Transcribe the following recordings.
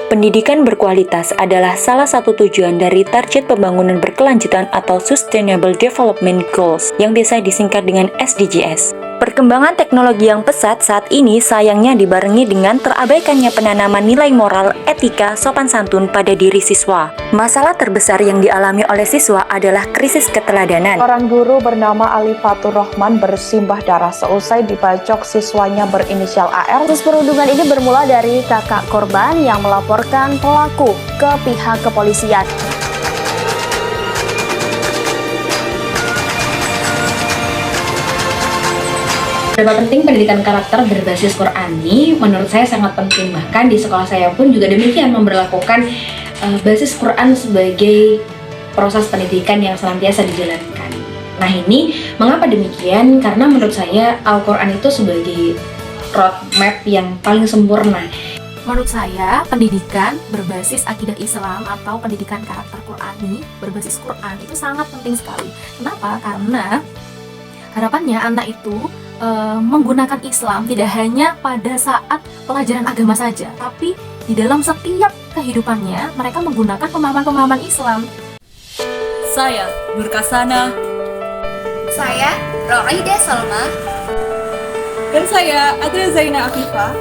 Pendidikan berkualitas adalah salah satu tujuan dari target pembangunan berkelanjutan atau Sustainable Development Goals yang biasa disingkat dengan SDGs. Perkembangan teknologi yang pesat saat ini sayangnya dibarengi dengan terabaikannya penanaman nilai moral, etika, sopan santun pada diri siswa. Masalah terbesar yang dialami oleh siswa adalah krisis keteladanan. Seorang guru bernama Ali Fatur Rahman bersimbah darah seusai dibacok siswanya berinisial AR. Kasus perundungan ini bermula dari kakak korban yang melaporkan pelaku ke pihak kepolisian. Berapa penting pendidikan karakter berbasis Qur'ani? Menurut saya sangat penting. Bahkan di sekolah saya pun juga demikian, memberlakukan basis Qur'an sebagai proses pendidikan yang senantiasa dijalankan. Nah ini, mengapa demikian? Karena menurut saya Al-Quran itu sebagai roadmap yang paling sempurna. Menurut saya, pendidikan berbasis akidah Islam atau pendidikan karakter Qur'ani berbasis Qur'an itu sangat penting sekali. Kenapa? Karena harapannya anak itu menggunakan Islam tidak hanya pada saat pelajaran agama saja, tapi di dalam setiap kehidupannya mereka menggunakan pemahaman-pemahaman Islam. Saya Nur Kasana. Saya Roida Salma. Dan saya Adria Zaina Afifah.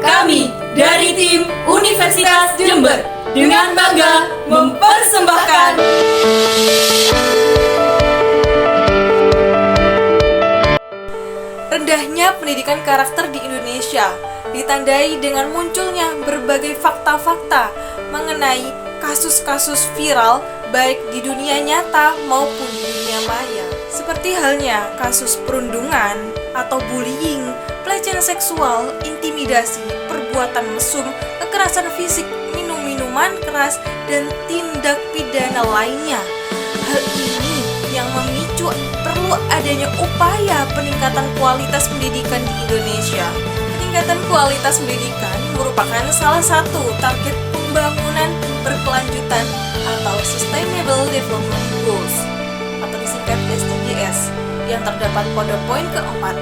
Kami dari tim Universitas Jember dengan bangga mempersembahkan rendahnya pendidikan karakter di Indonesia, ditandai dengan munculnya berbagai fakta-fakta mengenai kasus-kasus viral baik di dunia nyata maupun di dunia maya. Seperti halnya kasus perundungan atau bullying, pelecehan seksual, intimidasi, perbuatan mesum, kekerasan fisik, minum-minuman keras, dan tindak pidana lainnya. Hal ini yang memicu perlu adanya upaya peningkatan kualitas pendidikan di Indonesia. Peningkatan kualitas pendidikan merupakan salah satu target pembangunan berkelanjutan atau Sustainable Development Goals atau disingkat SDGs yang terdapat pada poin keempat.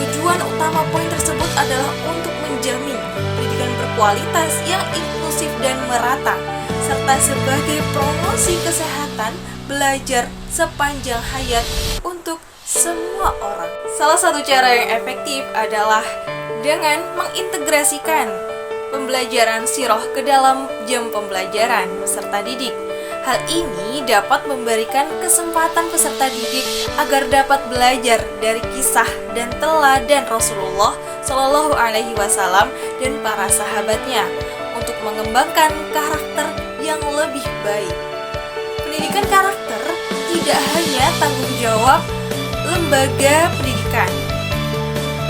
Tujuan utama poin tersebut adalah untuk menjamin pendidikan berkualitas yang inklusif dan merata, serta sebagai promosi kesehatan belajar sepanjang hayat untuk semua orang. Salah satu cara yang efektif adalah dengan mengintegrasikan pembelajaran sirah ke dalam jam pembelajaran peserta didik. Hal ini dapat memberikan kesempatan peserta didik agar dapat belajar dari kisah dan teladan Rasulullah Shallallahu Alaihi Wasallam dan para sahabatnya untuk mengembangkan karakter yang lebih baik. Pendidikan karakter tidak hanya tanggung jawab lembaga pendidikan,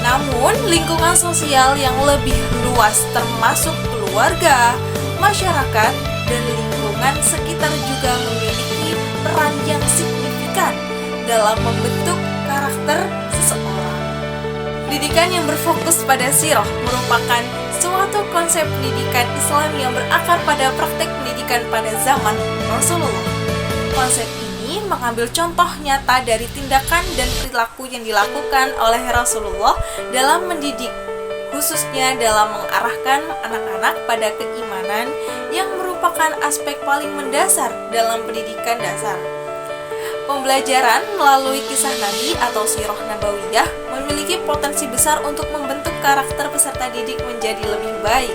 namun lingkungan sosial yang lebih luas termasuk keluarga, masyarakat, dan lingkungan sekitar juga memiliki peran yang signifikan dalam membentuk karakter seseorang. Pendidikan yang berfokus pada sirah merupakan suatu konsep pendidikan Islam yang berakar pada praktek pendidikan pada zaman Rasulullah. Konsep ini mengambil contoh nyata dari tindakan dan perilaku yang dilakukan oleh Rasulullah dalam mendidik, khususnya dalam mengarahkan anak-anak pada keimanan yang merupakan aspek paling mendasar dalam pendidikan dasar. Pembelajaran melalui kisah Nabi atau sirah nabawiyah memiliki potensi besar untuk membentuk karakter peserta didik menjadi lebih baik.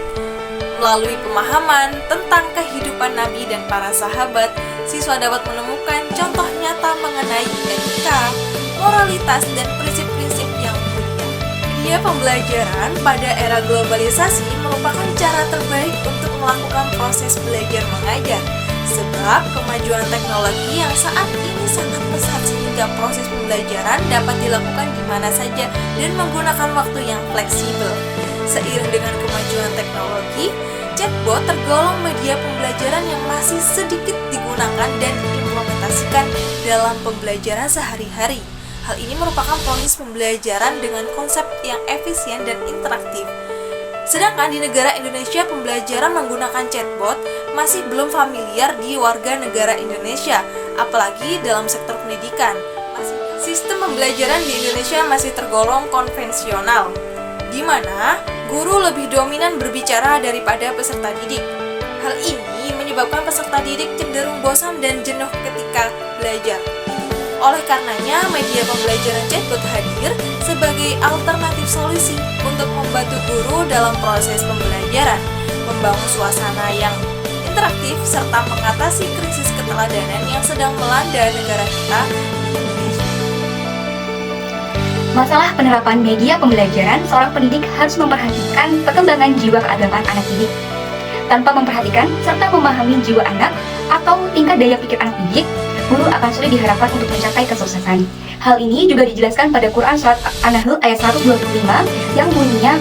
Melalui pemahaman tentang kehidupan Nabi dan para sahabat, siswa dapat menemukan contoh nyata mengenai etika, moralitas, dan prinsip-prinsip yang mulia. Media pembelajaran pada era globalisasi merupakan cara terbaik untuk melakukan proses belajar mengajar, sebab kemajuan teknologi yang saat ini sangat pesat sehingga proses pembelajaran dapat dilakukan di mana saja dan menggunakan waktu yang fleksibel. Seiring dengan kemajuan teknologi, chatbot tergolong media pembelajaran yang masih sedikit digunakan dan diimplementasikan dalam pembelajaran sehari-hari. Hal ini merupakan proses pembelajaran dengan konsep yang efisien dan interaktif. Sedangkan di negara Indonesia, pembelajaran menggunakan chatbot masih belum familiar di warga negara Indonesia, apalagi dalam sektor pendidikan. Sistem pembelajaran di Indonesia masih tergolong konvensional, di mana guru lebih dominan berbicara daripada peserta didik. Hal ini menyebabkan peserta didik cenderung bosan dan jenuh ketika belajar. Oleh karenanya, media pembelajaran chatbot hadir sebagai alternatif solusi untuk membantu guru dalam proses pembelajaran, membangun suasana yang interaktif, serta mengatasi krisis keteladanan yang sedang melanda negara kita, Indonesia. Masalah penerapan media pembelajaran, seorang pendidik harus memperhatikan perkembangan jiwa keagamaan anak didik. Tanpa memperhatikan serta memahami jiwa anak atau tingkat daya pikir anak didik, guru akan sulit diharapkan untuk mencapai kesuksesan. Hal ini juga dijelaskan pada Quran Surat An-Nahl ayat 125 yang bunyinya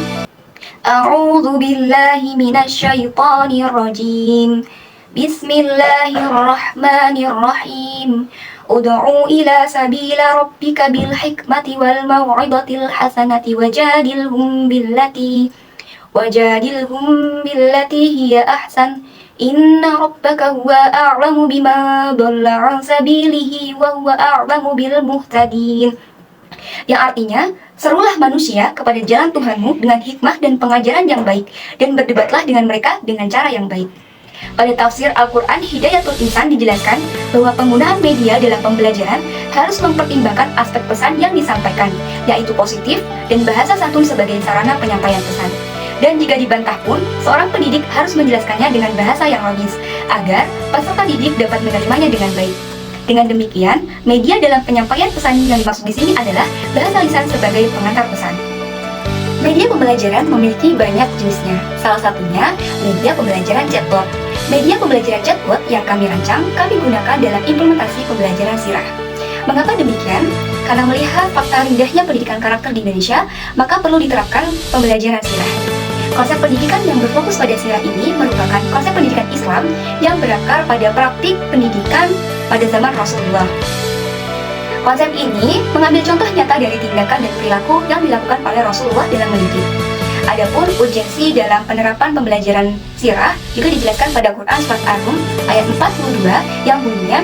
A'udzu billahi minasyaitonir rajim. Bismillahirrahmanirrahim. Ud'u ila sabila rabbika bil hikmati wal mau'izatil hasanati wajadilhum billati hiya ahsan. Inna rabbaka huwa a'lamu bima dhalla an sabilihi wa huwa a'lamu bil muhtadin. Yang artinya, serulah manusia kepada jalan Tuhanmu dengan hikmah dan pengajaran yang baik, dan berdebatlah dengan mereka dengan cara yang baik. Pada tafsir Al-Quran Hidayatul Insan dijelaskan bahwa penggunaan media dalam pembelajaran harus mempertimbangkan aspek pesan yang disampaikan, yaitu positif dan bahasa santun sebagai sarana penyampaian pesan. Dan jika dibantah pun, seorang pendidik harus menjelaskannya dengan bahasa yang logis, agar peserta didik dapat menerimanya dengan baik. Dengan demikian, media dalam penyampaian pesan yang dimaksud di sini adalah bahasa lisan sebagai pengantar pesan. Media pembelajaran memiliki banyak jenisnya, salah satunya media pembelajaran chatbot. Media pembelajaran chatbot yang kami rancang, kami gunakan dalam implementasi pembelajaran sirah. Mengapa demikian? Karena melihat fakta rendahnya pendidikan karakter di Indonesia, maka perlu diterapkan pembelajaran sirah. Konsep pendidikan yang berfokus pada sirah ini merupakan konsep pendidikan Islam yang berakar pada praktik pendidikan pada zaman Rasulullah. Konsep ini mengambil contoh nyata dari tindakan dan perilaku yang dilakukan oleh Rasulullah dalam mendidik. Adapun urgensi dalam penerapan pembelajaran sirah juga dijelaskan pada Quran Surat Ar-Rum ayat 42 yang bunyinya,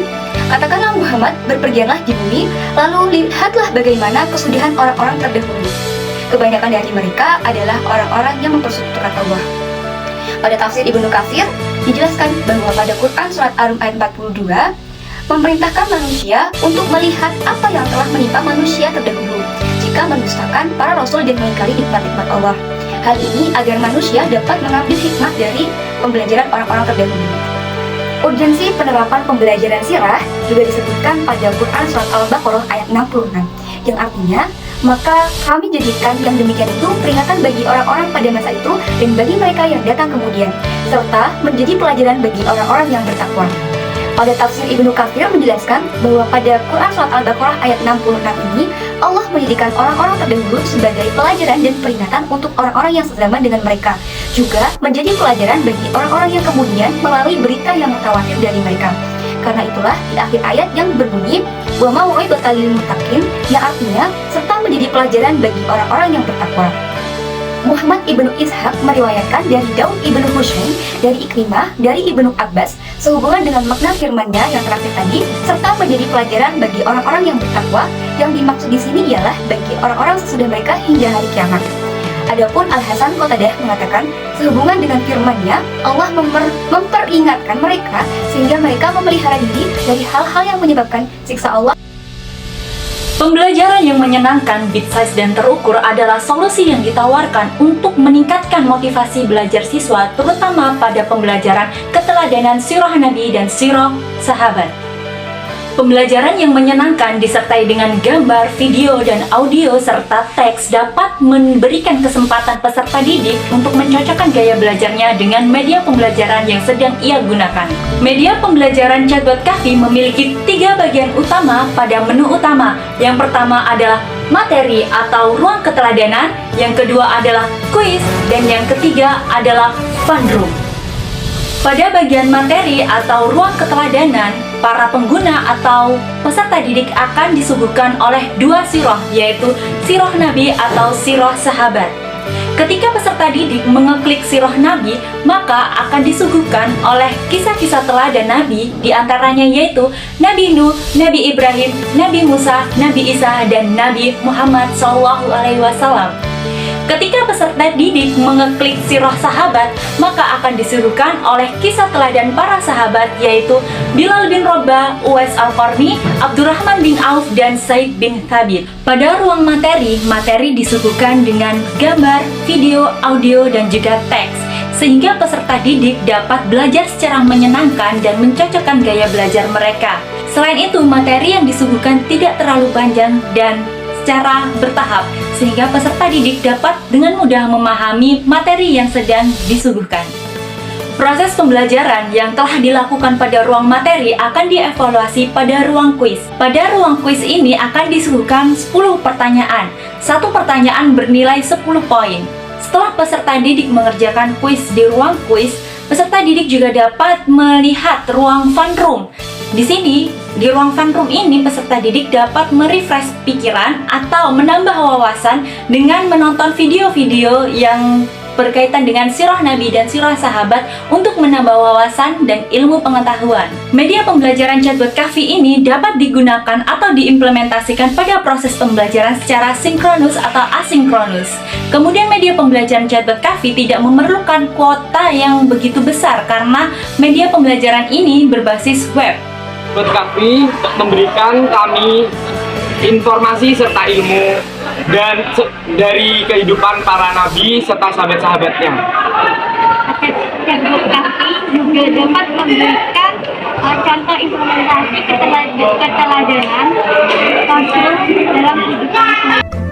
katakanlah Muhammad, berpergianlah di bumi, lalu lihatlah bagaimana kesudahan orang-orang terdahulu. Kebanyakan dari mereka adalah orang-orang yang mempersekutukan Allah. Pada tafsir Ibnu Katsir dijelaskan bahwa pada Quran Surat Ar-Rum ayat 42 memerintahkan manusia untuk melihat apa yang telah menimpa manusia terdahulu jika mendustakan para rasul dan mengingkari nikmat-nikmat Allah. Hal ini agar manusia dapat mengambil hikmah dari pembelajaran orang-orang terdahulu. Urgensi penerapan pembelajaran sirah juga disebutkan pada Quran Surat Al-Baqarah ayat 66, yang artinya, maka kami jadikan yang demikian itu peringatan bagi orang-orang pada masa itu dan bagi mereka yang datang kemudian, serta menjadi pelajaran bagi orang-orang yang bertakwa. Pada tafsir Ibnu Katsir menjelaskan bahwa pada Quran Surat Al-Baqarah ayat 66 ini, Allah menjadikan orang-orang terdahulu sebagai pelajaran dan peringatan untuk orang-orang yang sezaman dengan mereka, juga menjadi pelajaran bagi orang-orang yang kemudian melalui berita yang mutawatir dari mereka. Karena itulah di akhir ayat yang berbunyi wa mau'izatal lil muttaqin, yang artinya serta menjadi pelajaran bagi orang-orang yang bertakwa. Muhammad ibnu Ishaq meriwayatkan dari Daud ibnu Husain, dari Ikrimah, dari Ibnu Abbas, sehubungan dengan makna firman-Nya yang terakhir tadi, serta menjadi pelajaran bagi orang-orang yang bertakwa. Yang dimaksud di sini ialah bagi orang-orang sesudah mereka hingga hari kiamat. Adapun Al-Hasan Qatadah mengatakan, sehubungan dengan firman-Nya, Allah memperingatkan mereka sehingga mereka memelihara diri dari hal-hal yang menyebabkan siksa Allah. Pembelajaran yang menyenangkan, bite-size dan terukur adalah solusi yang ditawarkan untuk meningkatkan motivasi belajar siswa, terutama pada pembelajaran keteladanan sirah Nabi dan sirah sahabat. Pembelajaran yang menyenangkan disertai dengan gambar, video, dan audio serta teks dapat memberikan kesempatan peserta didik untuk mencocokkan gaya belajarnya dengan media pembelajaran yang sedang ia gunakan. Media pembelajaran chatbot Kahfi memiliki 3 bagian utama pada menu utama. Yang pertama adalah materi atau ruang keteladanan, yang kedua adalah kuis, dan yang ketiga adalah fun room. Pada bagian materi atau ruang keteladanan, para pengguna atau peserta didik akan disuguhkan oleh 2 sirah, yaitu sirah Nabi atau sirah sahabat. Ketika peserta didik mengeklik sirah Nabi, maka akan disuguhkan oleh kisah-kisah teladan Nabi, diantaranya yaitu Nabi Nuh, Nabi Ibrahim, Nabi Musa, Nabi Isa, dan Nabi Muhammad SAW. Ketika peserta didik mengeklik sirah sahabat, maka akan disuguhkan oleh kisah teladan para sahabat, yaitu Bilal bin Rabah, Uwais Al-Qarni, Abdurrahman bin Auf, dan Zaid bin Thabit. Pada ruang materi, materi disuguhkan dengan gambar, video, audio, dan juga teks, sehingga peserta didik dapat belajar secara menyenangkan dan mencocokkan gaya belajar mereka. Selain itu, materi yang disuguhkan tidak terlalu panjang dan secara bertahap, sehingga peserta didik dapat dengan mudah memahami materi yang sedang disuguhkan. Proses pembelajaran yang telah dilakukan pada ruang materi akan dievaluasi pada ruang kuis. Pada ruang kuis ini akan disuguhkan 10 pertanyaan. Satu pertanyaan bernilai 10 poin. Setelah peserta didik mengerjakan kuis di ruang kuis, peserta didik juga dapat melihat ruang fun room. Di sini, di ruang fun room ini, peserta didik dapat merefresh pikiran atau menambah wawasan dengan menonton video-video yang berkaitan dengan sirah Nabi dan sirah sahabat untuk menambah wawasan dan ilmu pengetahuan. Media pembelajaran chatbot Kahfi ini dapat digunakan atau diimplementasikan pada proses pembelajaran secara sinkronus atau asinkronus. Kemudian media pembelajaran chatbot Kahfi tidak memerlukan kuota yang begitu besar karena media pembelajaran ini berbasis web. Chatbot Kahfi memberikan kami informasi serta ilmu dan dari kehidupan para nabi serta sahabat-sahabatnya. Chatbot Kahfi juga dapat memberikan contoh implementasi keteladanan Rasul dalam kehidupan.